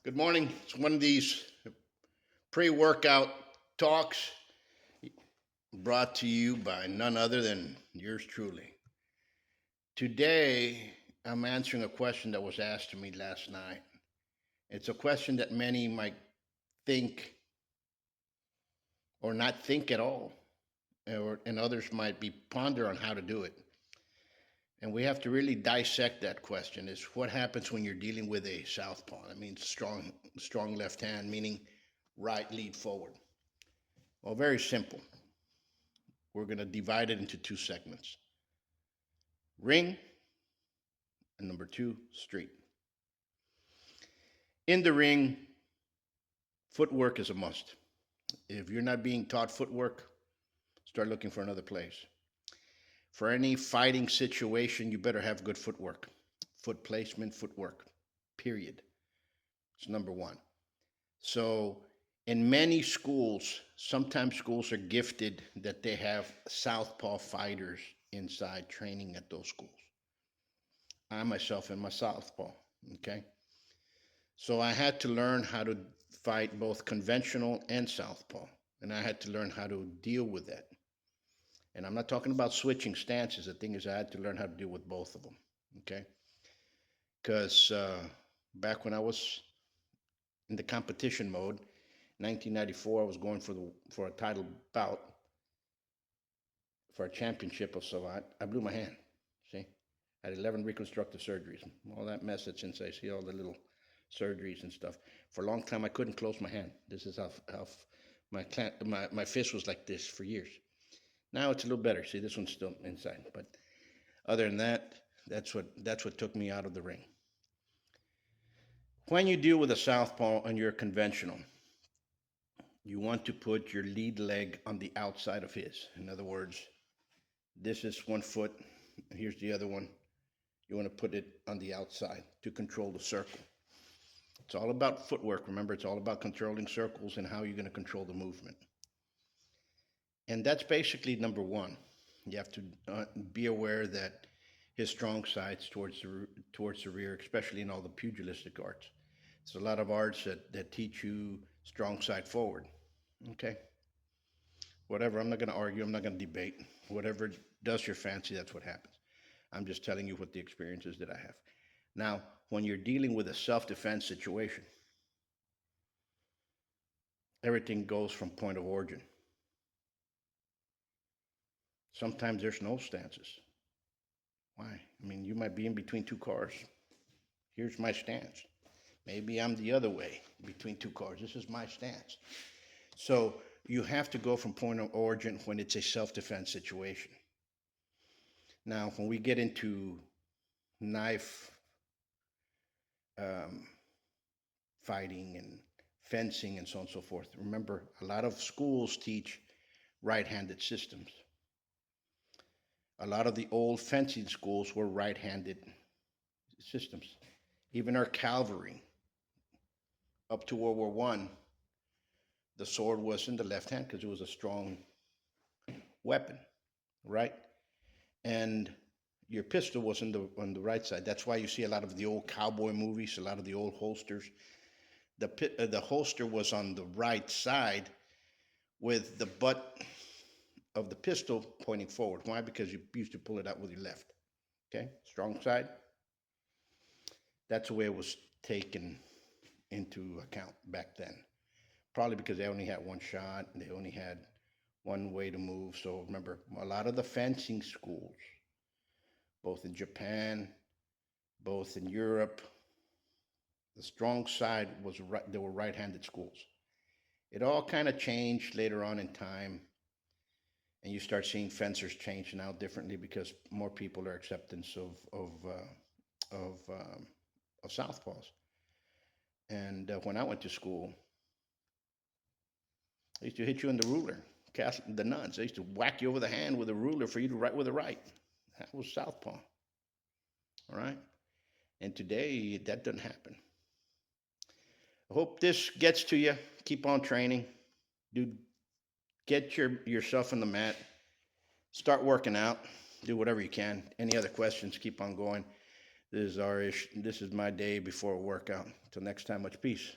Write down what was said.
Good morning. It's one of these pre-workout talks brought to you by none other than yours truly. Today, I'm answering a question that was asked to me last night. It's a question that many might think or not think at all, and others might be ponder on how to do it. And we have to really dissect that question: is what happens when you're dealing with a southpaw? That means strong left hand, meaning right lead forward. Well, very simple. We're going to divide it into two segments: ring and number two, street. In the ring, footwork is a must. If you're not being taught footwork, start looking for another place. For any fighting situation, you better have good footwork. Foot placement, footwork, period. It's number one. So, in many schools, sometimes schools are gifted that they have southpaw fighters inside training at those schools. I myself am a southpaw, okay? So I had to learn how to fight both conventional and southpaw, and I had to learn how to deal with that. And I'm not talking about switching stances. The thing is, I had to learn how to deal with both of them, okay? Because back when I was in the competition mode, 1994, I was going for a title bout for a championship of Savant. I blew my hand. See, I had 11 reconstructive surgeries. All that mess that's inside. See all the little surgeries and stuff. For a long time, I couldn't close my hand. This is how my fist was like this for years. Now it's a little better. See, this one's still inside. But other than that, that's what took me out of the ring. When you deal with a southpaw and you're conventional, you want to put your lead leg on the outside of his. In other words, this is one foot, and here's the other one. You want to put it on the outside to control the circle. It's all about footwork. Remember, it's all about controlling circles and how you're going to control the movement. And that's basically number one. You have to be aware that his strong side's towards the rear, especially in all the pugilistic arts. There's a lot of arts that teach you strong side forward. Okay? Whatever, I'm not going to argue, I'm not going to debate. Whatever does your fancy, that's what happens. I'm just telling you what the experiences that I have. Now, when you're dealing with a self-defense situation, everything goes from point of origin. Sometimes there's no stances. Why? I mean, you might be in between two cars. Here's my stance. Maybe I'm the other way between two cars. This is my stance. So you have to go from point of origin when it's a self-defense situation. Now, when we get into knife fighting and fencing and so on and so forth, remember, a lot of schools teach right-handed systems. A lot of the old fencing schools were right-handed systems. Even our cavalry, up to World War One, the sword was in the left hand because it was a strong weapon, right? And your pistol was on the right side. That's why you see a lot of the old cowboy movies, a lot of the old holsters. The holster was on the right side with the butt of the pistol pointing forward. Why? Because you used to pull it out with your left. Okay, strong side. That's the way it was taken into account back then. Probably because they only had one shot, they only had one way to move. So remember, a lot of the fencing schools, both in Japan, both in Europe, the strong side was right. They were right-handed schools. It all kind of changed later on in time, and you start seeing fencers change now differently because more people are acceptance of southpaws. And when I went to school, they used to hit you in the ruler, cast the nuns. They used to whack you over the hand with a ruler for you to write with the right. That was southpaw. All right? And today, that doesn't happen. I hope this gets to you. Keep on training. Dude, get yourself on the mat. Start working out. Do whatever you can. Any other questions, keep on going. This is our ish. This is my day before a workout. Till next time, much peace.